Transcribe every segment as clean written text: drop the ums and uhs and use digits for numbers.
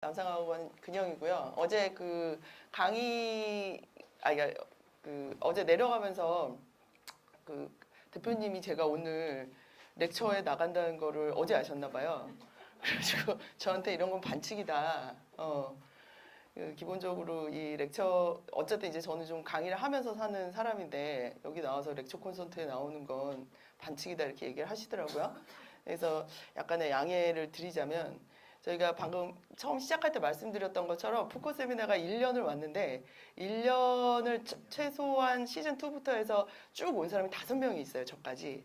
남상학원 근영이고요. 어제 그 강의, 어제 내려가면서 그 대표님이 제가 오늘 렉처에 나간다는 거를 어제 아셨나 봐요. 그래가지고 저한테 이런 건 반칙이다. 기본적으로 이 렉처, 어쨌든 이제 저는 좀 강의를 하면서 사는 사람인데 여기 나와서 렉처 콘서트에 나오는 건 반칙이다 이렇게 얘기를 하시더라고요. 그래서 약간의 양해를 드리자면 저희가 방금 처음 시작할 때 말씀드렸던 것처럼 푸코 세미나가 1년을 왔는데 1년을 최소한 시즌2부터 해서 쭉 온 사람이 5명이 있어요. 저까지.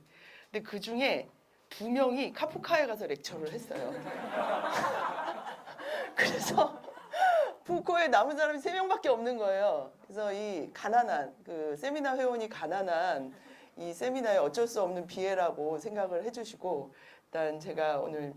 근데 그 중에 2명이 카프카에 가서 렉처를 했어요. 그래서 푸코에 남은 사람이 3명밖에 없는 거예요. 그래서 이 가난한, 그 세미나 회원이 가난한 이 세미나에 어쩔 수 없는 비애라고 생각을 해주시고, 일단 제가 오늘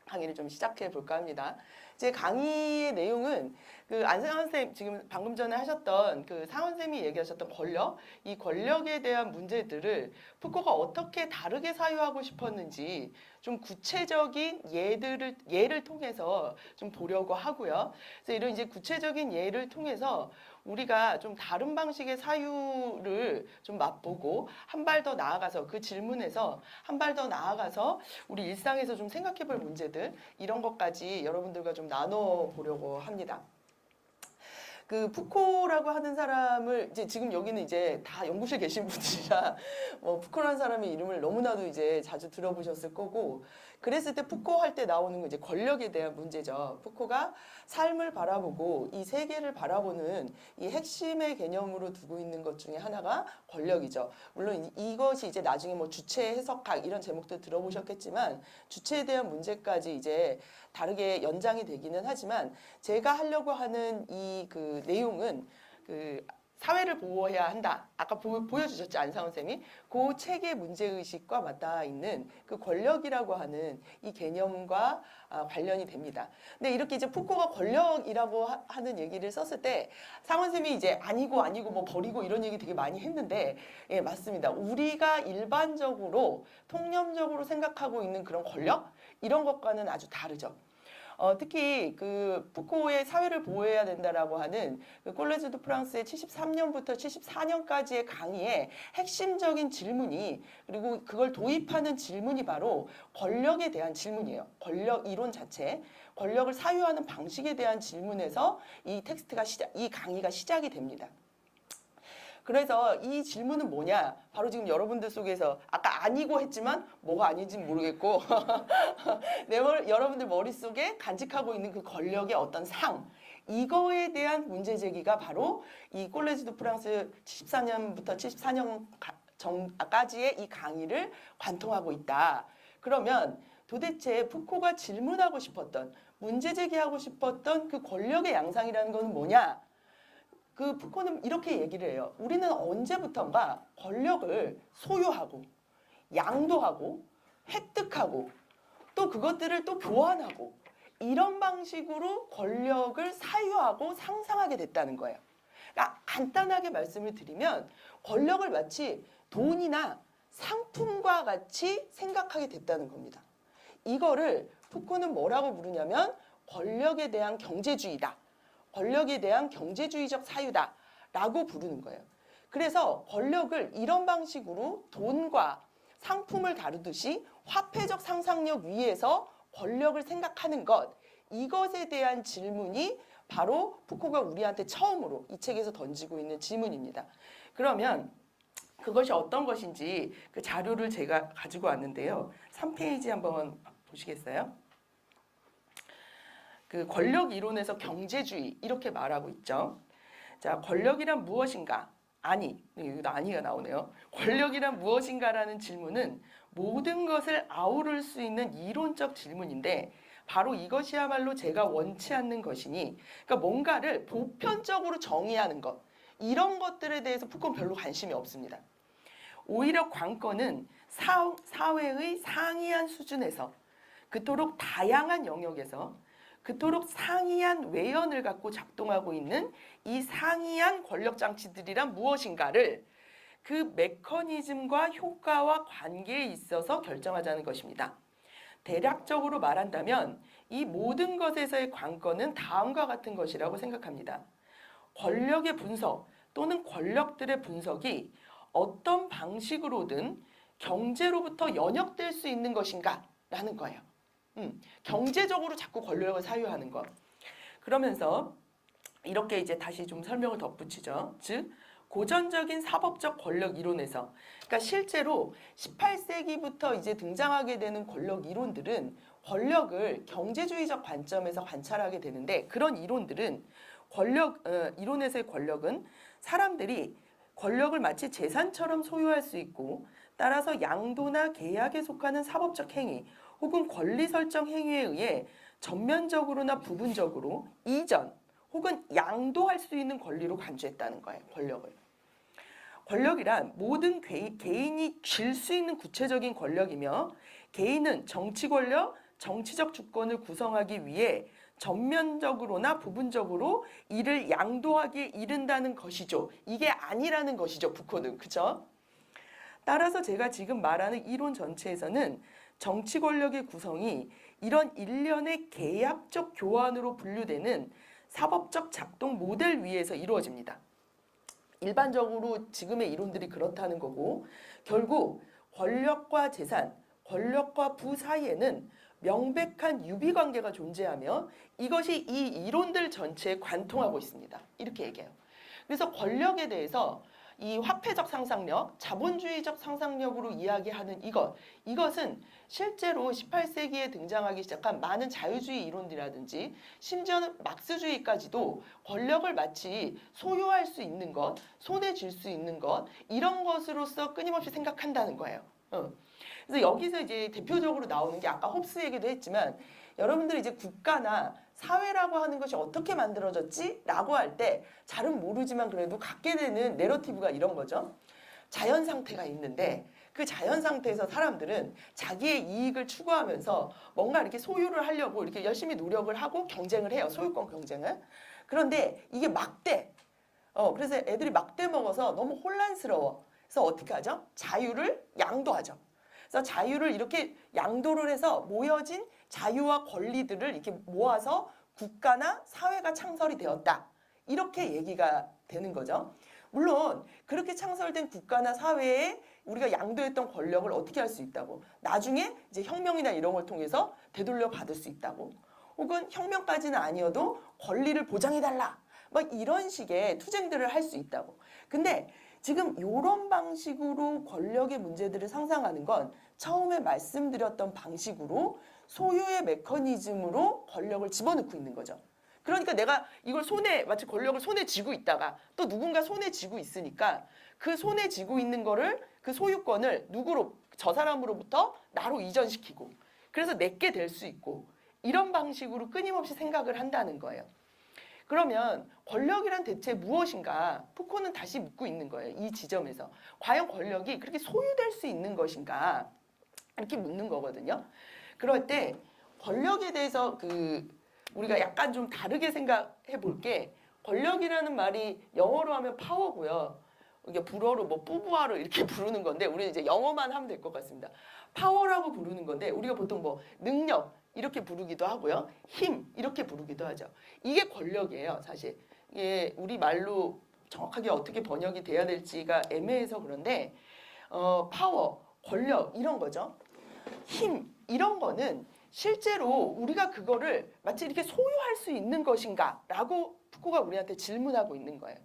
강의를 좀 시작해 볼까 합니다. 제 강의의 내용은 그 안상원 선생님 지금 방금 전에 하셨던 그 상원 선생님이 얘기하셨던 권력, 이 권력에 대한 문제들을 푸코가 어떻게 다르게 사유하고 싶었는지 좀 구체적인 예를 통해서 좀 보려고 하고요. 그래서 이런 이제 구체적인 예를 통해서 우리가 좀 다른 방식의 사유를 좀 맛보고 한 발 더 나아가서 그 질문에서 한 발 더 나아가서 우리 일상에서 좀 생각해 볼 문제들 이런 것까지 여러분들과 좀 나눠 보려고 합니다. 그 푸코라고 하는 사람을 이제 지금 여기는 이제 다 연구실 계신 분들이라 푸코라는 사람의 이름을 너무나도 이제 자주 들어보셨을 거고 그랬을 때 푸코 할 때 나오는 건 이제 권력에 대한 문제죠. 푸코가 삶을 바라보고 이 세계를 바라보는 이 핵심의 개념으로 두고 있는 것 중에 하나가 권력이죠. 물론 이것이 이제 나중에 뭐 주체 해석학 이런 제목도 들어보셨겠지만 주체에 대한 문제까지 이제 다르게 연장이 되기는 하지만 제가 하려고 하는 이 그 내용은 그 사회를 보호해야 한다. 아까 보여주셨죠, 안상원 쌤이. 그 책의 문제의식과 맞닿아 있는 그 권력이라고 하는 이 개념과 관련이 됩니다. 근데 이렇게 이제 푸코가 권력이라고 하는 얘기를 썼을 때 상원 쌤이 이제 아니고 뭐 버리고 이런 얘기 되게 많이 했는데 예, 맞습니다. 우리가 일반적으로 통념적으로 생각하고 있는 그런 권력? 이런 것과는 아주 다르죠. 특히 그 푸코의 사회를 보호해야 된다라고 하는 그 콜레즈 드 프랑스의 73년부터 74년까지의 강의의 핵심적인 질문이 그리고 그걸 도입하는 질문이 바로 권력에 대한 질문이에요. 권력 이론 자체, 권력을 사유하는 방식에 대한 질문에서 이 텍스트가 이 강의가 시작이 됩니다. 그래서 이 질문은 뭐냐? 바로 지금 여러분들 속에서 아까 아니고 했지만 뭐가 아닌지는 모르겠고 여러분들 머릿속에 간직하고 있는 그 권력의 어떤 상 이거에 대한 문제 제기가 바로 이 콜레지 드 프랑스 74년부터 74년까지의 이 강의를 관통하고 있다. 그러면 도대체 푸코가 질문하고 싶었던 문제 제기하고 싶었던 그 권력의 양상이라는 것은 뭐냐? 그 푸코는 이렇게 얘기를 해요. 우리는 언제부턴가 권력을 소유하고 양도하고 획득하고 또 그것들을 또 교환하고 이런 방식으로 권력을 사유하고 상상하게 됐다는 거예요. 그러니까 간단하게 말씀을 드리면 권력을 마치 돈이나 상품과 같이 생각하게 됐다는 겁니다. 이거를 푸코는 뭐라고 부르냐면 권력에 대한 경제주의다. 권력에 대한 경제주의적 사유다라고 부르는 거예요. 그래서 권력을 이런 방식으로 돈과 상품을 다루듯이 화폐적 상상력 위에서 권력을 생각하는 것, 이것에 대한 질문이 바로 푸코가 우리한테 처음으로 이 책에서 던지고 있는 질문입니다. 그러면 그것이 어떤 것인지 그 자료를 제가 가지고 왔는데요. 3페이지 한번 보시겠어요? 그 권력 이론에서 경제주의 이렇게 말하고 있죠. 자, 권력이란 무엇인가? 여기도 아니가 나오네요. 권력이란 무엇인가라는 질문은 모든 것을 아우를 수 있는 이론적 질문인데 바로 이것이야말로 제가 원치 않는 것이니 그러니까 뭔가를 보편적으로 정의하는 것 이런 것들에 대해서 푸코는 별로 관심이 없습니다. 오히려 관건은 사회의 상이한 수준에서 그토록 다양한 영역에서 그토록 상이한 외연을 갖고 작동하고 있는 이 상이한 권력 장치들이란 무엇인가를 그 메커니즘과 효과와 관계에 있어서 결정하자는 것입니다. 대략적으로 말한다면 이 모든 것에서의 관건은 다음과 같은 것이라고 생각합니다. 권력의 분석 또는 권력들의 분석이 어떤 방식으로든 경제로부터 연역될 수 있는 것인가? 라는 거예요. 경제적으로 자꾸 권력을 사유하는 것. 그러면서 이렇게 이제 다시 좀 설명을 덧붙이죠. 즉, 고전적인 사법적 권력 이론에서, 그러니까 실제로 18세기부터 이제 등장하게 되는 권력 이론들은 권력을 경제주의적 관점에서 관찰하게 되는데, 그런 이론들은 이론에서의 권력은 사람들이 권력을 마치 재산처럼 소유할 수 있고, 따라서 양도나 계약에 속하는 사법적 행위 혹은 권리 설정 행위에 의해 전면적으로나 부분적으로 이전 혹은 양도할 수 있는 권리로 간주했다는 거예요. 권력이란 모든 개인이 쥘 수 있는 구체적인 권력이며, 개인은 정치 권력, 정치적 주권을 구성하기 위해 전면적으로나 부분적으로 이를 양도하기에 이른다는 것이죠. 이게 아니라는 것이죠, 푸코는. 그죠? 따라서 제가 지금 말하는 이론 전체에서는 정치 권력의 구성이 이런 일련의 계약적 교환으로 분류되는 사법적 작동 모델 위에서 이루어집니다. 일반적으로 지금의 이론들이 그렇다는 거고, 결국 권력과 재산, 권력과 부 사이에는 명백한 유비관계가 존재하며 이것이 이 이론들 전체에 관통하고 있습니다. 이렇게 얘기해요. 그래서 권력에 대해서 이 화폐적 상상력, 자본주의적 상상력으로 이야기하는 이것은 실제로 18세기에 등장하기 시작한 많은 자유주의 이론이라든지 심지어는 막스주의까지도 권력을 마치 소유할 수 있는 것, 손에 쥘 수 있는 것, 이런 것으로서 끊임없이 생각한다는 거예요. 그래서 여기서 이제 대표적으로 나오는 게 아까 홉스 얘기도 했지만, 여러분들이 이제 국가나 사회라고 하는 것이 어떻게 만들어졌지? 라고 할 때 잘은 모르지만 그래도 갖게 되는 내러티브가 이런 거죠. 자연 상태가 있는데 그 자연 상태에서 사람들은 자기의 이익을 추구하면서 뭔가 이렇게 소유를 하려고 이렇게 열심히 노력을 하고 경쟁을 해요. 소유권 경쟁을. 그런데 이게 막대. 그래서 애들이 막대 먹어서 너무 혼란스러워. 그래서 어떻게 하죠? 자유를 양도하죠. 그래서 자유를 이렇게 양도를 해서 모여진 자유와 권리들을 이렇게 모아서 국가나 사회가 창설이 되었다. 이렇게 얘기가 되는 거죠. 물론 그렇게 창설된 국가나 사회에 우리가 양도했던 권력을 어떻게 할 수 있다고? 나중에 이제 혁명이나 이런 걸 통해서 되돌려 받을 수 있다고. 혹은 혁명까지는 아니어도 권리를 보장해달라. 막 이런 식의 투쟁들을 할 수 있다고. 근데 지금 이런 방식으로 권력의 문제들을 상상하는 건 처음에 말씀드렸던 방식으로 소유의 메커니즘으로 권력을 집어넣고 있는 거죠. 그러니까 내가 이걸 마치 권력을 손에 쥐고 있다가 또 누군가 손에 쥐고 있으니까 그 손에 쥐고 있는 거를, 그 소유권을 저 사람으로부터 나로 이전시키고, 그래서 내게 될 수 있고, 이런 방식으로 끊임없이 생각을 한다는 거예요. 그러면 권력이란 대체 무엇인가? 푸코는 다시 묻고 있는 거예요. 이 지점에서. 과연 권력이 그렇게 소유될 수 있는 것인가? 이렇게 묻는 거거든요. 그럴 때 권력에 대해서 우리가 약간 좀 다르게 생각해 볼게, 권력이라는 말이 영어로 하면 파워고요. 이게 불어로 뭐 뿌부아로 이렇게 부르는 건데 우리는 이제 영어만 하면 될 것 같습니다. 파워라고 부르는 건데 우리가 보통 뭐 능력 이렇게 부르기도 하고요. 힘 이렇게 부르기도 하죠. 이게 권력이에요, 사실. 이게 우리 말로 정확하게 어떻게 번역이 돼야 될지가 애매해서 그런데 파워, 권력 이런 거죠. 힘 이런 거는 실제로 우리가 그거를 마치 이렇게 소유할 수 있는 것인가? 라고 푸코가 우리한테 질문하고 있는 거예요.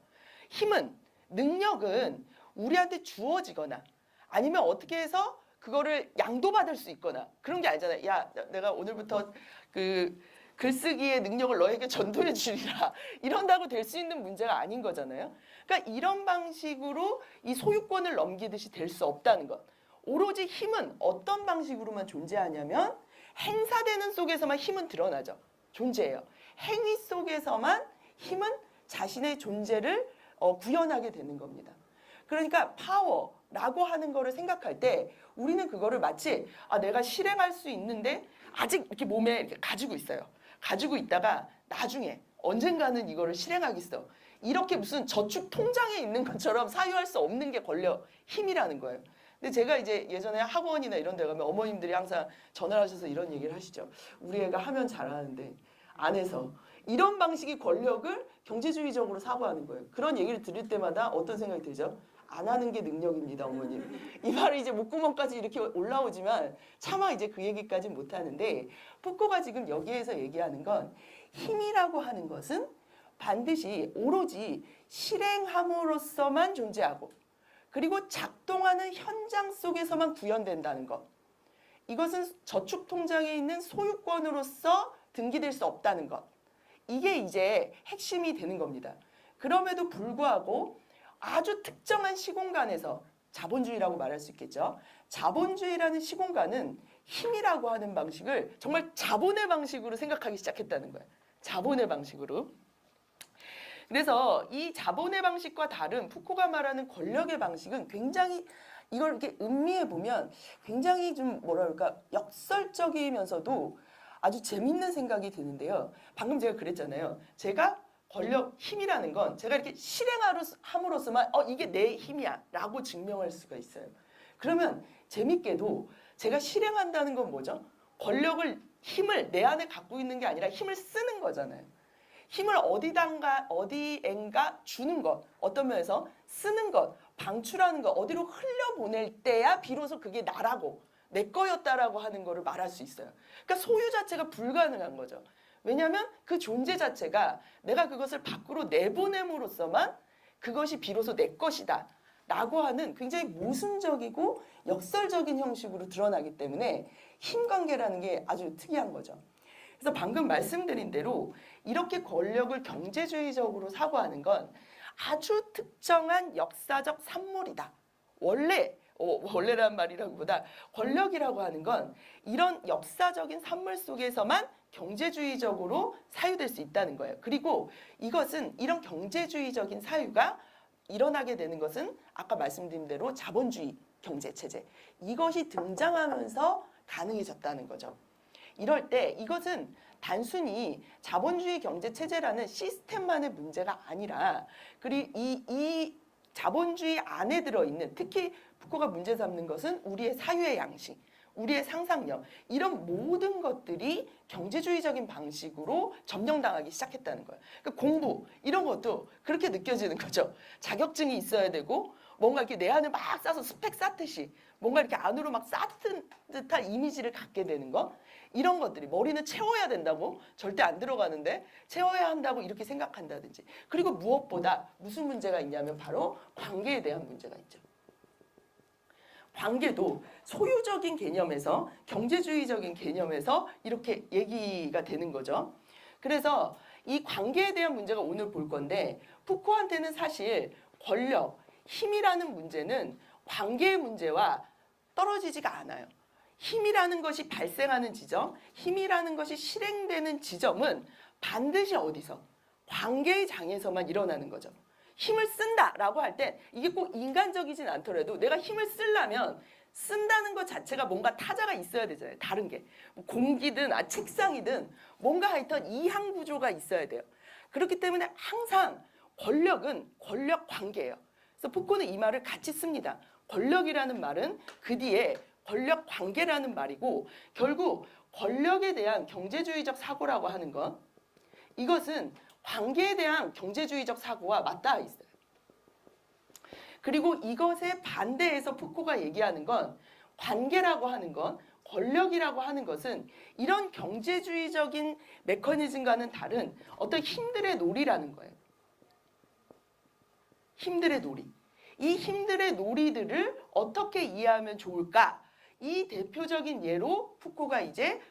힘은, 능력은 우리한테 주어지거나 아니면 어떻게 해서 그거를 양도받을 수 있거나 그런 게 아니잖아요. 야, 내가 오늘부터 글쓰기의 능력을 너에게 전도해 주리라. 이런다고 될 수 있는 문제가 아닌 거잖아요. 그러니까 이런 방식으로 이 소유권을 넘기듯이 될 수 없다는 것. 오로지 힘은 어떤 방식으로만 존재하냐면 행사되는 속에서만 힘은 드러나죠. 존재해요. 행위 속에서만 힘은 자신의 존재를 구현하게 되는 겁니다. 그러니까 파워라고 하는 거를 생각할 때 우리는 그거를 마치 내가 실행할 수 있는데 아직 이렇게 몸에 이렇게 가지고 있어요. 가지고 있다가 나중에 언젠가는 이거를 실행하겠어. 이렇게 무슨 저축 통장에 있는 것처럼 사유할 수 없는 게 힘이라는 거예요. 근데 제가 이제 예전에 학원이나 이런 데 가면 어머님들이 항상 전화를 하셔서 이런 얘기를 하시죠. 우리 애가 하면 잘하는데 안 해서. 이런 방식의 권력을 경제주의적으로 사고하는 거예요. 그런 얘기를 들을 때마다 어떤 생각이 들죠? 안 하는 게 능력입니다, 어머님. 이 말이 이제 목구멍까지 이렇게 올라오지만 차마 이제 그 얘기까지 못 하는데 푸코가 지금 여기에서 얘기하는 건 힘이라고 하는 것은 반드시 오로지 실행함으로써만 존재하고 그리고 작동하는 현장 속에서만 구현된다는 것. 이것은 저축통장에 있는 소유권으로서 등기될 수 없다는 것. 이게 이제 핵심이 되는 겁니다. 그럼에도 불구하고 아주 특정한 시공간에서 자본주의라고 말할 수 있겠죠. 자본주의라는 시공간은 힘이라고 하는 방식을 정말 자본의 방식으로 생각하기 시작했다는 거예요. 자본의 방식으로. 그래서 이 자본의 방식과 다른 푸코가 말하는 권력의 방식은 굉장히 이걸 이렇게 음미해 보면 굉장히 좀 뭐랄까 역설적이면서도 아주 재밌는 생각이 드는데요. 방금 제가 그랬잖아요. 제가 권력, 힘이라는 건 제가 이렇게 실행함으로써만 이게 내 힘이야 라고 증명할 수가 있어요. 그러면 재밌게도 제가 실행한다는 건 뭐죠? 권력을, 힘을 내 안에 갖고 있는 게 아니라 힘을 쓰는 거잖아요. 힘을 어디엔가 주는 것, 어떤 면에서 쓰는 것, 방출하는 것, 어디로 흘려보낼 때야 비로소 그게 나라고 내 거였다라고 하는 거를 말할 수 있어요. 그러니까 소유 자체가 불가능한 거죠. 왜냐하면 그 존재 자체가 내가 그것을 밖으로 내보냄으로써만 그것이 비로소 내 것이다 라고 하는 굉장히 모순적이고 역설적인 형식으로 드러나기 때문에 힘관계라는 게 아주 특이한 거죠. 그래서 방금 말씀드린 대로 이렇게 권력을 경제주의적으로 사고하는 건 아주 특정한 역사적 산물이다. 원래란 말이라기보다 권력이라고 하는 건 이런 역사적인 산물 속에서만 경제주의적으로 사유될 수 있다는 거예요. 그리고 이것은 이런 경제주의적인 사유가 일어나게 되는 것은 아까 말씀드린 대로 자본주의 경제체제 이것이 등장하면서 가능해졌다는 거죠. 이럴 때 이것은 단순히 자본주의 경제체제라는 시스템만의 문제가 아니라 그리고 이 자본주의 안에 들어있는 특히 푸코가 문제 삼는 것은 우리의 사유의 양식, 우리의 상상력 이런 모든 것들이 경제주의적인 방식으로 점령당하기 시작했다는 거예요. 그러니까 공부 이런 것도 그렇게 느껴지는 거죠. 자격증이 있어야 되고 뭔가 이렇게 내 안을 막 싸서 스펙 쌓듯이 뭔가 이렇게 안으로 막 쌓은 듯한 이미지를 갖게 되는 거 이런 것들이 머리는 채워야 된다고 절대 안 들어가는데 채워야 한다고 이렇게 생각한다든지 그리고 무엇보다 무슨 문제가 있냐면 바로 관계에 대한 문제가 있죠. 관계도 소유적인 개념에서 경제주의적인 개념에서 이렇게 얘기가 되는 거죠. 그래서 이 관계에 대한 문제가 오늘 볼 건데 푸코한테는 사실 권력, 힘이라는 문제는 관계의 문제와 떨어지지가 않아요. 힘이라는 것이 발생하는 지점, 힘이라는 것이 실행되는 지점은 반드시 어디서? 관계의 장에서만 일어나는 거죠. 힘을 쓴다라고 할 때 이게 꼭 인간적이진 않더라도 내가 힘을 쓰려면 쓴다는 것 자체가 뭔가 타자가 있어야 되잖아요. 다른 게. 뭐 공기든 책상이든 뭔가 하여튼 이항 구조가 있어야 돼요. 그렇기 때문에 항상 권력은 권력 관계예요. 그래서 푸코는 이 말을 같이 씁니다. 권력이라는 말은 그 뒤에 권력 관계라는 말이고 결국 권력에 대한 경제주의적 사고라고 하는 것 이것은 관계에 대한 경제주의적 사고와 맞닿아 있어요. 그리고 이것에 반대해서 푸코가 얘기하는 건 관계라고 하는 건 권력이라고 하는 것은 이런 경제주의적인 메커니즘과는 다른 어떤 힘들의 놀이라는 거예요. 힘들의 놀이. 이 힘들의 놀이들을 어떻게 이해하면 좋을까? 이 대표적인 예로 푸코가 이제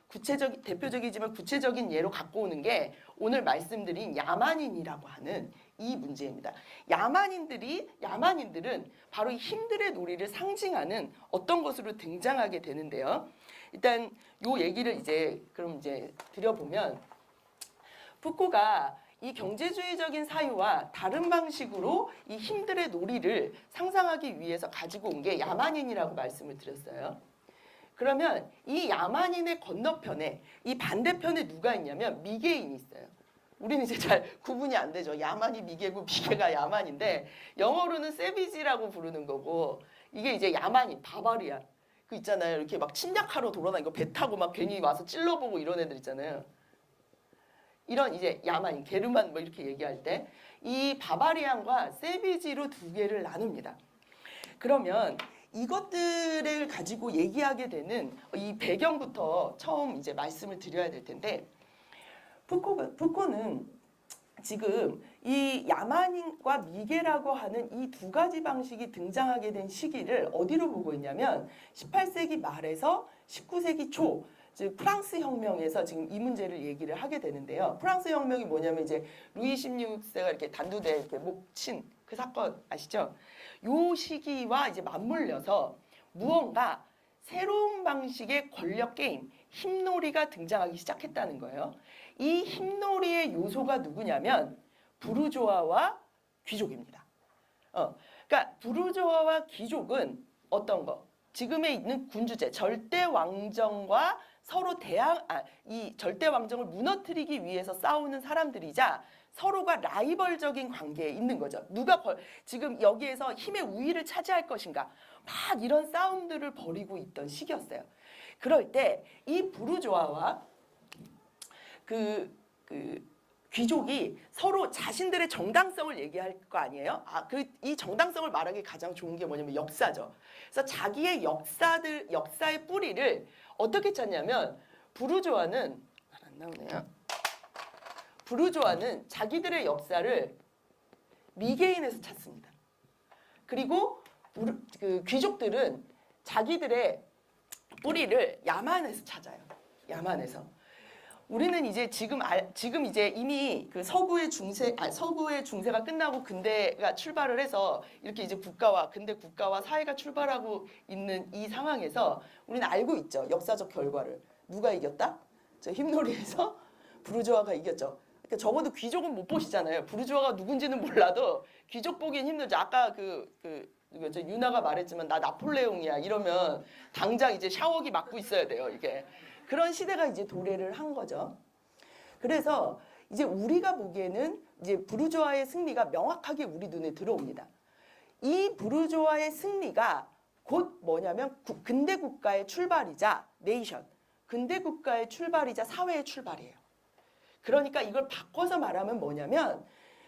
대표적이지만 구체적인 예로 갖고 오는 게 오늘 말씀드린 야만인이라고 하는 이 문제입니다. 야만인들은 바로 이 힘들의 놀이를 상징하는 어떤 것으로 등장하게 되는데요. 일단 요 얘기를 그럼 드려보면 푸코가 이 경제주의적인 사유와 다른 방식으로 이 힘들의 놀이를 상상하기 위해서 가지고 온 게 야만인이라고 말씀을 드렸어요. 그러면 이 야만인의 건너편에 이 반대편에 누가 있냐면 미개인이 있어요. 우리는 이제 잘 구분이 안 되죠. 야만이 미개고 미개가 야만인데 영어로는 세비지라고 부르는 거고 이게 이제 야만인, 바바리안. 그 있잖아요. 이렇게 막 침략하러 돌아다니고 배 타고 막 괜히 와서 찔러보고 이런 애들 있잖아요. 이런 이제 야만인, 게르만 뭐 이렇게 얘기할 때 이 바바리안과 세비지로 두 개를 나눕니다. 그러면 이것들을 가지고 얘기하게 되는 이 배경부터 처음 이제 말씀을 드려야 될 텐데 푸코는 지금 이 야만인과 미개라고 하는 이 두 가지 방식이 등장하게 된 시기를 어디로 보고 있냐면 18세기 말에서 19세기 초, 즉 프랑스 혁명에서 지금 이 문제를 얘기를 하게 되는데요. 프랑스 혁명이 뭐냐면 이제 루이 16세가 이렇게 단두대 이렇게 목친 그 사건 아시죠? 요 시기와 이제 맞물려서 무언가 새로운 방식의 권력 게임, 힘놀이가 등장하기 시작했다는 거예요. 이 힘놀이의 요소가 누구냐면 부르조아와 귀족입니다. 그러니까 부르조아와 귀족은 어떤 거? 지금에 있는 군주제, 절대 왕정과 서로 이 절대 왕정을 무너뜨리기 위해서 싸우는 사람들이자 서로가 라이벌적인 관계에 있는 거죠. 누가 지금 여기에서 힘의 우위를 차지할 것인가? 막 이런 싸움들을 벌이고 있던 시기였어요. 그럴 때 이 부르조아와 그 귀족이 서로 자신들의 정당성을 얘기할 거 아니에요? 이 정당성을 말하기 가장 좋은 게 뭐냐면 역사죠. 그래서 자기의 역사의 뿌리를 어떻게 찾냐면 부르조아는 안 나오네요. 부르조아는 자기들의 역사를 미개인에서 찾습니다. 그리고 귀족들은 자기들의 뿌리를 야만에서 찾아요. 야만에서. 우리는 이제 지금 이제 이미 그 서구의 중세가 끝나고 근대가 출발을 해서 이렇게 이제 근대 국가와 사회가 출발하고 있는 이 상황에서 우리는 알고 있죠. 역사적 결과를. 누가 이겼다? 저 힘놀이에서 부르조아가 이겼죠. 그러니까 적어도 귀족은 못 보시잖아요. 부르조아가 누군지는 몰라도 귀족 보기엔 힘들죠. 아까 유나가 말했지만 나 나폴레옹이야 이러면 당장 이제 샤워기 맞고 있어야 돼요. 이게. 그런 시대가 이제 도래를 한 거죠. 그래서 이제 우리가 보기에는 이제 부르조아의 승리가 명확하게 우리 눈에 들어옵니다. 이 부르조아의 승리가 곧 뭐냐면 근대 국가의 출발이자 네이션, 근대 국가의 출발이자 사회의 출발이에요. 그러니까 이걸 바꿔서 말하면 뭐냐면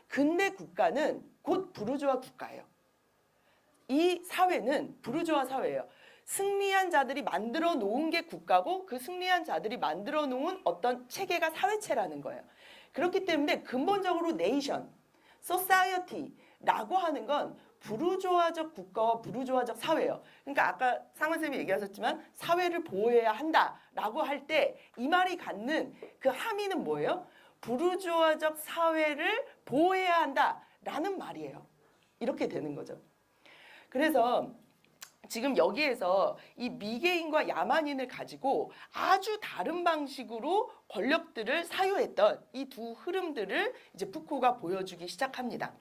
근대 국가는 곧 부르조아 국가예요. 이 사회는 부르조아 사회예요. 승리한 자들이 만들어 놓은 게 국가고 그 승리한 자들이 만들어 놓은 어떤 체계가 사회체라는 거예요. 그렇기 때문에 근본적으로 네이션, 소사이어티라고 하는 건 부르조아적 국가와 부르조아적 사회예요. 그러니까 아까 상원쌤이 얘기하셨지만 사회를 보호해야 한다라고 할 때 이 말이 갖는 그 함의는 뭐예요? 부르조아적 사회를 보호해야 한다라는 말이에요. 이렇게 되는 거죠. 그래서 지금 여기에서 이 미개인과 야만인을 가지고 아주 다른 방식으로 권력들을 사유했던 이 두 흐름들을 이제 푸코가 보여주기 시작합니다.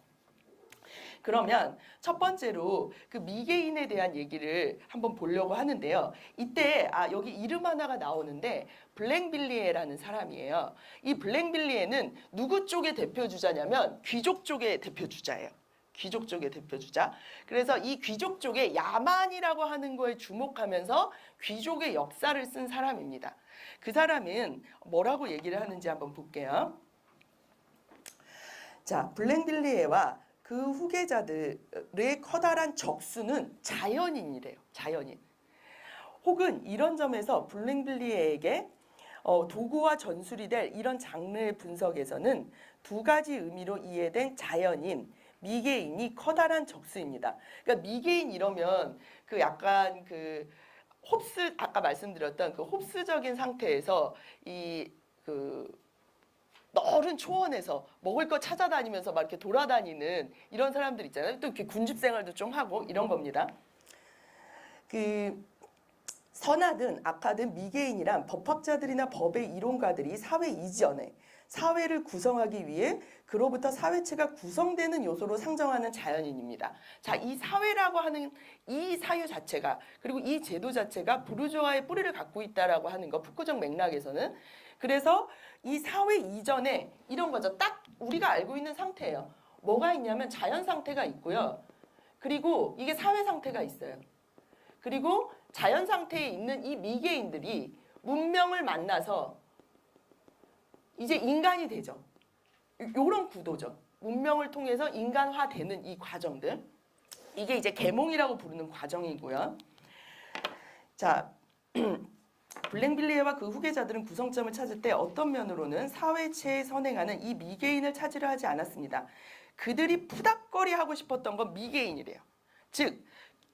그러면 첫 번째로 그 미개인에 대한 얘기를 한번 보려고 하는데요. 이때 여기 이름 하나가 나오는데 블랭빌리에라는 사람이에요. 이 블랭빌리에는 누구 쪽의 대표주자냐면 귀족 쪽의 대표주자예요. 귀족 쪽의 대표주자. 그래서 이 귀족 쪽의 야만이라고 하는 거에 주목하면서 귀족의 역사를 쓴 사람입니다. 그 사람은 뭐라고 얘기를 하는지 한번 볼게요. 자, 블랭빌리에와 그 후계자들의 커다란 적수는 자연인이래요. 자연인. 혹은 이런 점에서 블랭빌리에에게 도구와 전술이 될 이런 장르의 분석에서는 두 가지 의미로 이해된 자연인, 미개인이 커다란 적수입니다. 그러니까 미개인 이러면 그 약간 그 홉스 아까 말씀드렸던 그 홉스적인 상태에서 넓은 초원에서 먹을 거 찾아다니면서 막 이렇게 돌아다니는 이런 사람들 있잖아요. 또 이렇게 군집 생활도 좀 하고 이런 겁니다. 선하든 악하든 미개인이란 법학자들이나 법의 이론가들이 사회 이전에 사회를 구성하기 위해 그로부터 사회체가 구성되는 요소로 상정하는 자연인입니다. 자, 이 사회라고 하는 이 사유 자체가 그리고 이 제도 자체가 부르주아의 뿌리를 갖고 있다라고 하는 거 푸코적 맥락에서는 그래서 이 사회 이전에 이런 거죠. 딱 우리가 알고 있는 상태예요. 뭐가 있냐면 자연 상태가 있고요. 그리고 이게 사회 상태가 있어요. 그리고 자연 상태에 있는 이 미개인들이 문명을 만나서 이제 인간이 되죠. 요런 구도죠. 문명을 통해서 인간화되는 이 과정들. 이게 이제 계몽이라고 부르는 과정이고요. 자, 블랭빌리에와 그 후계자들은 구성점을 찾을 때 어떤 면으로는 사회체에 선행하는 이 미개인을 찾으려 하지 않았습니다. 그들이 푸닥거리 하고 싶었던 건 미개인이래요. 즉,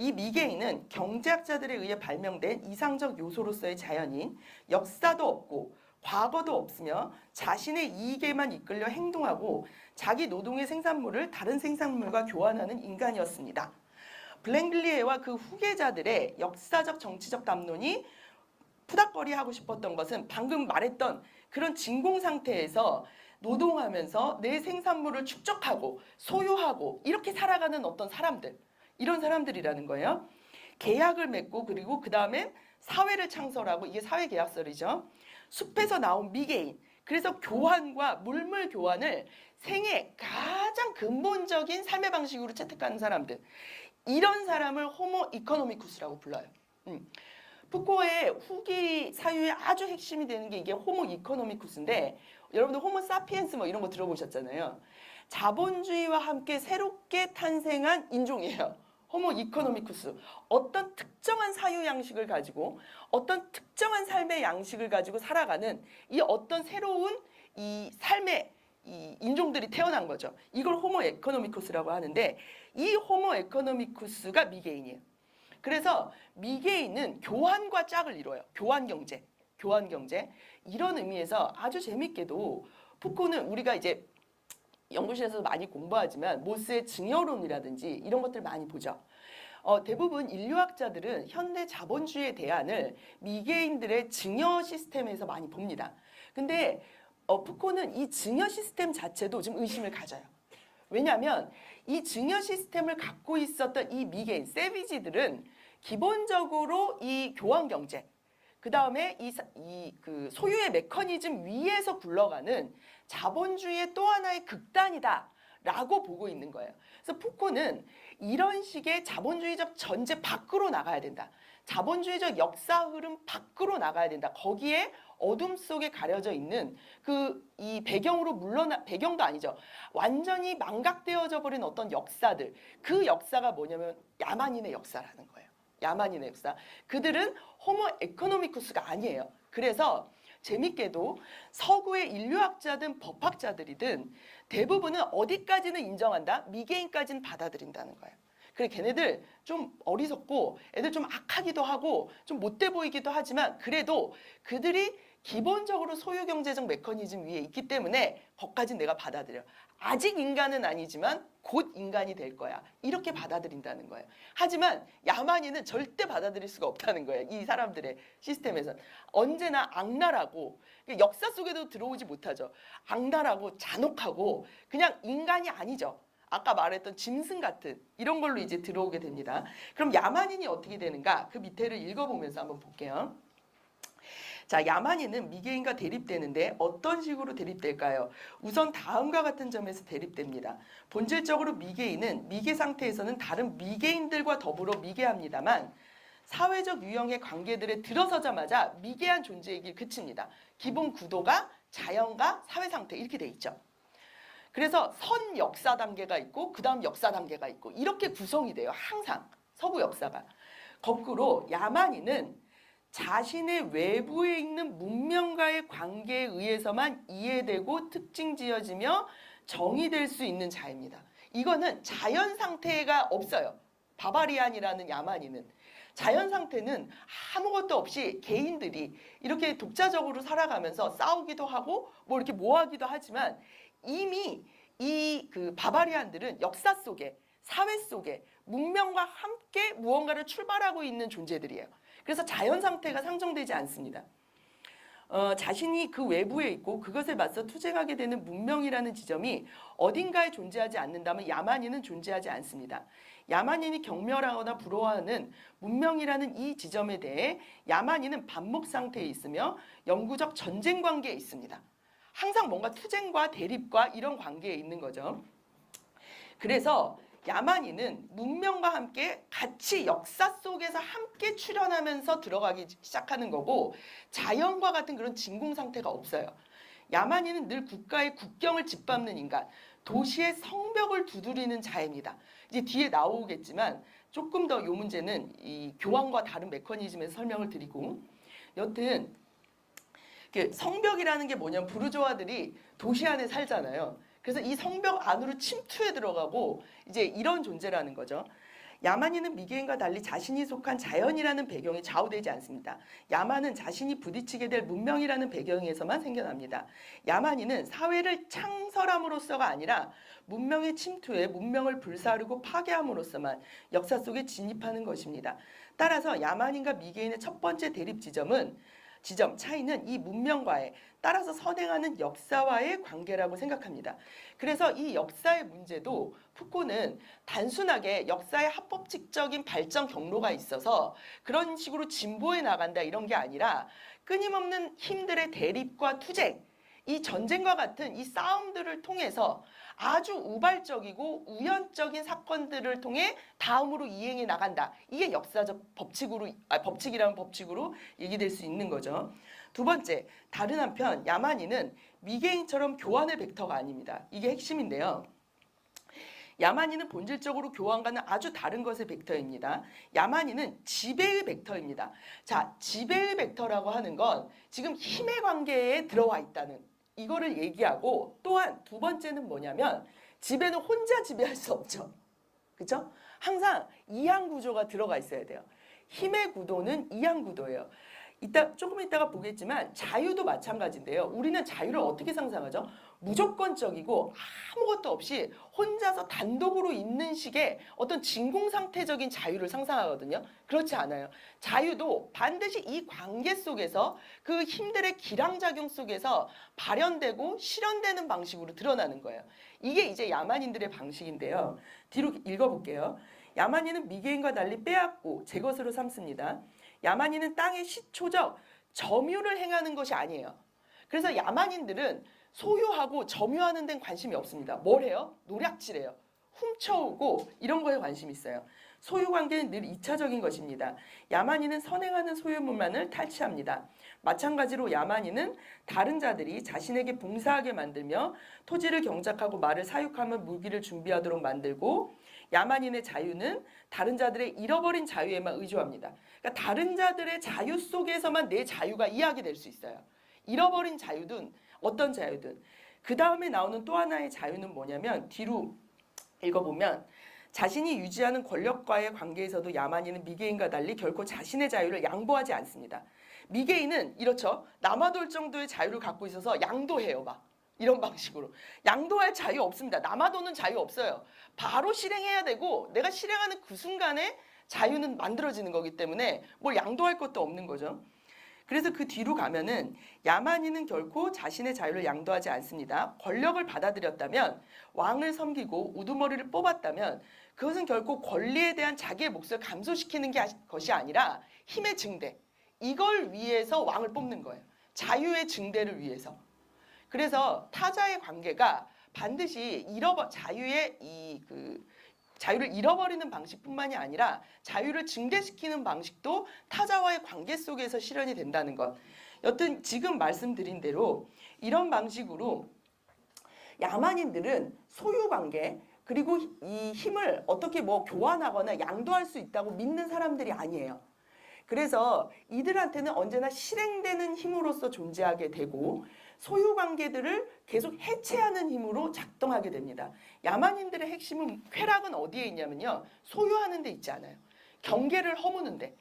이 미개인은 경제학자들에 의해 발명된 이상적 요소로서의 자연인, 역사도 없고 과거도 없으며 자신의 이익에만 이끌려 행동하고 자기 노동의 생산물을 다른 생산물과 교환하는 인간이었습니다. 블랭빌리에와 그 후계자들의 역사적 정치적 담론이 푸닥거리 하고 싶었던 것은 방금 말했던 그런 진공 상태에서 노동하면서 내 생산물을 축적하고 소유하고 이렇게 살아가는 어떤 사람들, 이런 사람들이라는 거예요. 계약을 맺고 그리고 그 다음에 사회를 창설하고, 이게 사회계약설이죠. 숲에서 나온 미개인. 그래서 교환과 물물 교환을 생애 가장 근본적인 삶의 방식으로 채택하는 사람들. 이런 사람을 호모 이코노미쿠스라고 불러요. 푸코의 후기 사유의 아주 핵심이 되는 게 이게 호모 이코노미쿠스인데, 여러분들 호모 사피엔스 뭐 이런 거 들어보셨잖아요. 자본주의와 함께 새롭게 탄생한 인종이에요. 호모 이코노미쿠스. 어떤 특정한 사유 양식을 가지고 어떤 특정한 삶의 양식을 가지고 살아가는 이 어떤 새로운 이 삶의 이 인종들이 태어난 거죠. 이걸 호모 에코노미쿠스라고 하는데, 이 호모 에코노미쿠스가 미개인이에요. 그래서 미개인은 교환과 짝을 이뤄요. 교환 경제. 이런 의미에서 아주 재밌게도 푸코는 우리가 이제 연구실에서 많이 공부하지만 모스의 증여론이라든지 이런 것들 많이 보죠. 대부분 인류학자들은 현대 자본주의의 대안을 미개인들의 증여 시스템에서 많이 봅니다. 근데 푸코는 이 증여 시스템 자체도 좀 의심을 가져요. 왜냐하면 이 증여 시스템을 갖고 있었던 이 미개인, 세비지들은 기본적으로 이 교환 경제, 그 다음에 그 소유의 메커니즘 위에서 굴러가는 자본주의의 또 하나의 극단이다라고 보고 있는 거예요. 그래서 푸코는 이런 식의 자본주의적 전제 밖으로 나가야 된다. 자본주의적 역사 흐름 밖으로 나가야 된다. 거기에 어둠 속에 가려져 있는 이 배경으로 배경도 아니죠. 완전히 망각되어져 버린 어떤 역사들. 그 역사가 뭐냐면 야만인의 역사라는 거예요. 야만인의 역사. 그들은 호모 에코노미쿠스가 아니에요. 그래서 재밌게도 서구의 인류학자든 법학자들이든 대부분은 어디까지는 인정한다? 미개인까지는 받아들인다는 거예요. 그래, 걔네들 좀 어리석고 애들 좀 악하기도 하고 좀 못돼 보이기도 하지만 그래도 그들이 기본적으로 소유경제적 메커니즘 위에 있기 때문에 거기까지는 내가 받아들여. 아직 인간은 아니지만 곧 인간이 될 거야. 이렇게 받아들인다는 거예요. 하지만 야만인은 절대 받아들일 수가 없다는 거예요. 이 사람들의 시스템에서는. 언제나 악랄하고 역사 속에도 들어오지 못하죠. 악랄하고 잔혹하고 그냥 인간이 아니죠. 아까 말했던 짐승 같은 이런 걸로 이제 들어오게 됩니다. 그럼 야만인이 어떻게 되는가? 그 밑에를 읽어보면서 한번 볼게요. 자, 야만인은 미개인과 대립되는데 어떤 식으로 대립될까요? 우선 다음과 같은 점에서 대립됩니다. 본질적으로 미개인은 미개 상태에서는 다른 미개인들과 더불어 미개합니다만 사회적 유형의 관계들에 들어서자마자 미개한 존재의 길 그칩니다. 기본 구도가 자연과 사회 상태 이렇게 돼 있죠. 그래서 선 역사 단계가 있고 그 다음 역사 단계가 있고 이렇게 구성이 돼요. 항상 서구 역사가. 거꾸로 야만인은 자신의 외부에 있는 문명과의 관계에 의해서만 이해되고 특징 지어지며 정의될 수 있는 자입니다. 이거는 자연 상태가 없어요. 바바리안이라는 야만인은. 자연 상태는 아무것도 없이 개인들이 이렇게 독자적으로 살아가면서 싸우기도 하고 뭐 이렇게 모하기도 하지만 이미 그 바바리안들은 역사 속에 사회 속에 문명과 함께 무언가를 출발하고 있는 존재들이에요. 그래서 자연 상태가 상정되지 않습니다. 자신이 그 외부에 있고 그것에 맞서 투쟁하게 되는 문명이라는 지점이 어딘가에 존재하지 않는다면 야만인은 존재하지 않습니다. 야만인이 경멸하거나 부러워하는 문명이라는 이 지점에 대해 야만인은 반목 상태에 있으며 영구적 전쟁 관계에 있습니다. 항상 뭔가 투쟁과 대립과 이런 관계에 있는 거죠. 그래서 야만인은 문명과 함께 같이 역사 속에서 함께 출현하면서 들어가기 시작하는 거고 자연과 같은 그런 진공 상태가 없어요. 야만인은 늘 국가의 국경을 짓밟는 인간, 도시의 성벽을 두드리는 자입니다. 이제 뒤에 나오겠지만 조금 더 이 문제는 이 교황과 다른 메커니즘에서 설명을 드리고, 여튼 성벽이라는 게 뭐냐면 부르주아들이 도시 안에 살잖아요. 그래서 이 성벽 안으로 침투해 들어가고 이제 이런 존재라는 거죠. 야만인은 미개인과 달리 자신이 속한 자연이라는 배경에 좌우되지 않습니다. 야만은 자신이 부딪히게 될 문명이라는 배경에서만 생겨납니다. 야만인은 사회를 창설함으로써가 아니라 문명의 침투에 문명을 불사르고 파괴함으로써만 역사 속에 진입하는 것입니다. 따라서 야만인과 미개인의 첫 번째 대립 차이는 이 문명과의 따라서 선행하는 역사와의 관계라고 생각합니다. 그래서 이 역사의 문제도 푸코는 단순하게 역사의 합법칙적인 발전 경로가 있어서 그런 식으로 진보해 나간다 이런 게 아니라 끊임없는 힘들의 대립과 투쟁, 이 전쟁과 같은 이 싸움들을 통해서 아주 우발적이고 우연적인 사건들을 통해 다음으로 이행해 나간다. 이게 역사적 법칙이라는 법칙으로 얘기될 수 있는 거죠. 두 번째, 다른 한편 야만인은 미개인처럼 교환의 벡터가 아닙니다. 이게 핵심인데요. 야만인은 본질적으로 교환과는 아주 다른 것의 벡터입니다. 야만인은 지배의 벡터입니다. 자, 지배의 벡터라고 하는 건 지금 힘의 관계에 들어와 있다는 이거를 얘기하고, 또한 두 번째는 뭐냐면 지배는 혼자 지배할 수 없죠. 그렇죠? 항상 이항 구조가 들어가 있어야 돼요. 힘의 구도는 이항 구도예요. 조금 이따가 보겠지만 자유도 마찬가지인데요. 우리는 자유를 어떻게 상상하죠? 무조건적이고 아무것도 없이 혼자서 단독으로 있는 식의 어떤 진공상태적인 자유를 상상하거든요. 그렇지 않아요. 자유도 반드시 이 관계 속에서 그 힘들의 기량작용 속에서 발현되고 실현되는 방식으로 드러나는 거예요. 이게 이제 야만인들의 방식인데요. 뒤로 읽어볼게요. 야만인은 미개인과 달리 빼앗고 제 것으로 삼습니다. 야만인은 땅의 시초적 점유를 행하는 것이 아니에요. 그래서 야만인들은 소유하고 점유하는 데는 관심이 없습니다. 뭘 해요? 노략질해요. 훔쳐오고 이런 거에 관심이 있어요. 소유 관계는 늘 2차적인 것입니다. 야만인은 선행하는 소유물만을 탈취합니다. 마찬가지로 야만인은 다른 자들이 자신에게 봉사하게 만들며 토지를 경작하고 말을 사육하며 무기를 준비하도록 만들고, 야만인의 자유는 다른 자들의 잃어버린 자유에만 의존합니다. 그러니까 다른 자들의 자유 속에서만 내 자유가 이야기될 수 있어요. 잃어버린 자유든 어떤 자유든. 그 다음에 나오는 또 하나의 자유는 뭐냐면 뒤로 읽어보면 자신이 유지하는 권력과의 관계에서도 야만인은 미개인과 달리 결코 자신의 자유를 양보하지 않습니다. 미개인은 이렇죠. 남아돌 정도의 자유를 갖고 있어서 양도해요. 막 이런 방식으로. 양도할 자유 없습니다. 남아도는 자유 없어요. 바로 실행해야 되고 내가 실행하는 그 순간에 자유는 만들어지는 거기 때문에 뭘 양도할 것도 없는 거죠. 그래서 그 뒤로 가면은 야만인은 결코 자신의 자유를 양도하지 않습니다. 권력을 받아들였다면, 왕을 섬기고 우두머리를 뽑았다면 그것은 결코 권리에 대한 자기의 몫을 감소시키는 것이 아니라 힘의 증대, 이걸 위해서 왕을 뽑는 거예요. 자유의 증대를 위해서. 그래서 타자의 관계가 반드시 자유를 잃어버리는 방식뿐만이 아니라 자유를 증대시키는 방식도 타자와의 관계 속에서 실현이 된다는 것. 여튼 지금 말씀드린 대로 이런 방식으로 야만인들은 소유관계 그리고 이 힘을 어떻게 교환하거나 양도할 수 있다고 믿는 사람들이 아니에요. 그래서 이들한테는 언제나 실행되는 힘으로서 존재하게 되고 소유관계들을 계속 해체하는 힘으로 작동하게 됩니다. 야만인들의 핵심은, 쾌락은 어디에 있냐면요. 소유하는 데 있지 않아요. 경계를 허무는 데,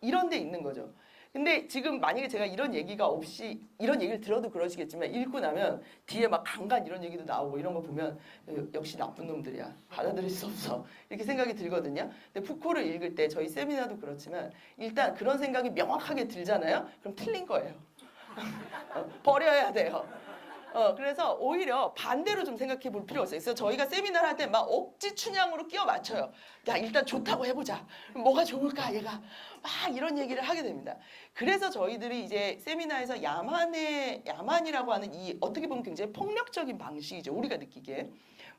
이런 데 있는 거죠. 근데 지금 만약에 제가 이런 얘기가 없이, 이런 얘기를 들어도 그러시겠지만 읽고 나면 뒤에 막 강간 이런 얘기도 나오고 이런 거 보면 역시 나쁜 놈들이야. 받아들일 수 없어. 이렇게 생각이 들거든요. 근데 푸코를 읽을 때 저희 세미나도 그렇지만 일단 그런 생각이 명확하게 들잖아요. 그럼 틀린 거예요. 버려야 돼요. 그래서 오히려 반대로 좀 생각해 볼 필요가 있어요. 그래서 저희가 세미나를 할 때 막 억지 춘향으로 끼워 맞춰요. 야, 일단 좋다고 해보자. 뭐가 좋을까, 얘가. 막 이런 얘기를 하게 됩니다. 그래서 저희들이 이제 세미나에서 야만이라고 하는 이 어떻게 보면 굉장히 폭력적인 방식이죠. 우리가 느끼기에.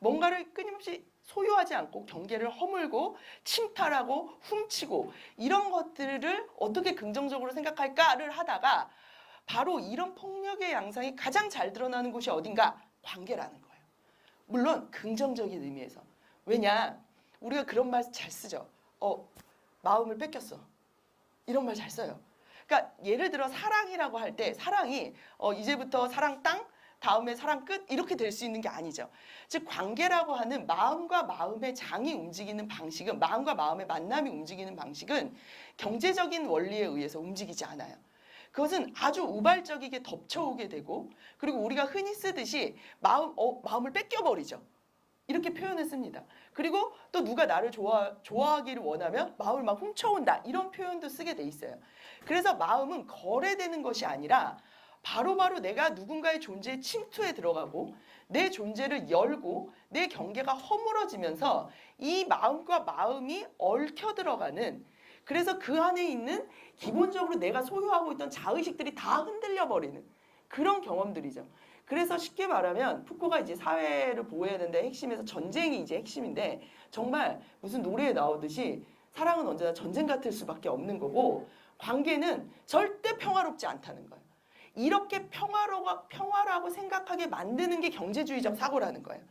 뭔가를 끊임없이 소유하지 않고 경계를 허물고 침탈하고 훔치고 이런 것들을 어떻게 긍정적으로 생각할까를 하다가 바로 이런 폭력의 양상이 가장 잘 드러나는 곳이 어딘가? 관계라는 거예요. 물론 긍정적인 의미에서. 왜냐? 우리가 그런 말 잘 쓰죠. 마음을 뺏겼어. 이런 말 잘 써요. 그러니까 예를 들어 사랑이라고 할 때 사랑이 이제부터 사랑 땅, 다음에 사랑 끝 이렇게 될 수 있는 게 아니죠. 즉 관계라고 하는 마음과 마음의 장이 움직이는 방식은 마음과 마음의 만남이 움직이는 방식은 경제적인 원리에 의해서 움직이지 않아요. 그것은 아주 우발적이게 덮쳐오게 되고 그리고 우리가 흔히 쓰듯이 마음을 뺏겨버리죠. 이렇게 표현을 씁니다. 그리고 또 누가 나를 좋아하기를 원하면 마음을 막 훔쳐온다. 이런 표현도 쓰게 돼 있어요. 그래서 마음은 거래되는 것이 아니라 바로바로 내가 누군가의 존재에 침투해 들어가고 내 존재를 열고 내 경계가 허물어지면서 이 마음과 마음이 얽혀 들어가는 그래서 그 안에 있는 기본적으로 내가 소유하고 있던 자의식들이 다 흔들려 버리는 그런 경험들이죠. 그래서 쉽게 말하면 푸코가 이제 사회를 보호해야 되는데 핵심에서 전쟁이 이제 핵심인데 정말 무슨 노래에 나오듯이 사랑은 언제나 전쟁 같을 수밖에 없는 거고 관계는 절대 평화롭지 않다는 거예요. 이렇게 평화라고 생각하게 만드는 게 경제주의적 사고라는 거예요.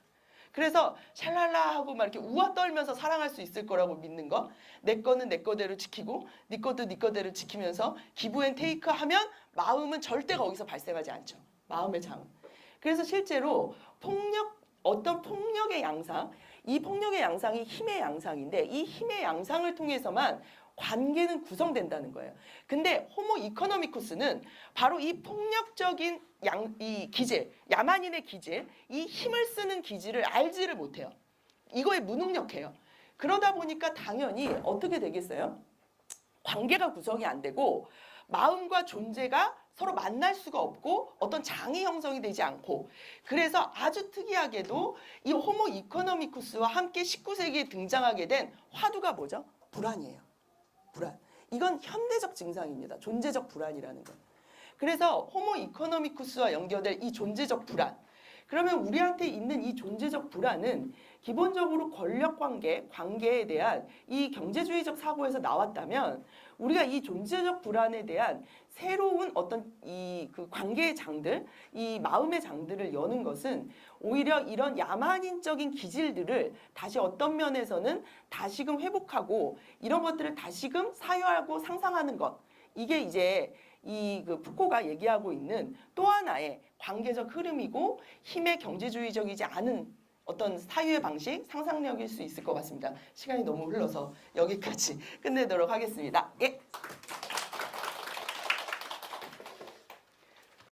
그래서 샬랄라 하고 막 이렇게 우아 떨면서 사랑할 수 있을 거라고 믿는 거. 내 거는 내 거대로 지키고 네 것도 네 거대로 지키면서 기브 앤 테이크 하면 마음은 절대 거기서 발생하지 않죠. 마음의 장은. 그래서 실제로 어떤 폭력의 양상, 이 폭력의 양상이 힘의 양상인데 이 힘의 양상을 통해서만 관계는 구성된다는 거예요. 근데 호모 이코노미쿠스는 바로 이 폭력적인 이 기질, 야만인의 기질, 이 힘을 쓰는 기질을 알지를 못해요. 이거에 무능력해요. 그러다 보니까 당연히 어떻게 되겠어요? 관계가 구성이 안 되고 마음과 존재가 서로 만날 수가 없고 어떤 장이 형성이 되지 않고 그래서 아주 특이하게도 이 호모 이코노미쿠스와 함께 19세기에 등장하게 된 화두가 뭐죠? 불안이에요. 불안. 이건 현대적 증상입니다. 존재적 불안이라는 거. 그래서 호모 이코노미쿠스와 연결될 이 존재적 불안. 그러면 우리한테 있는 이 존재적 불안은 기본적으로 권력 관계에 대한 이 경제주의적 사고에서 나왔다면 우리가 이 존재적 불안에 대한 새로운 어떤 그 관계의 장들, 이 마음의 장들을 여는 것은 오히려 이런 야만인적인 기질들을 다시 어떤 면에서는 다시금 회복하고 이런 것들을 다시금 사유하고 상상하는 것. 이게 이제 그 푸코가 얘기하고 있는 또 하나의 관계적 흐름이고 힘의 경제주의적이지 않은 어떤 사유의 방식, 상상력일 수 있을 것 같습니다. 시간이 너무 흘러서 여기까지 끝내도록 하겠습니다. 예.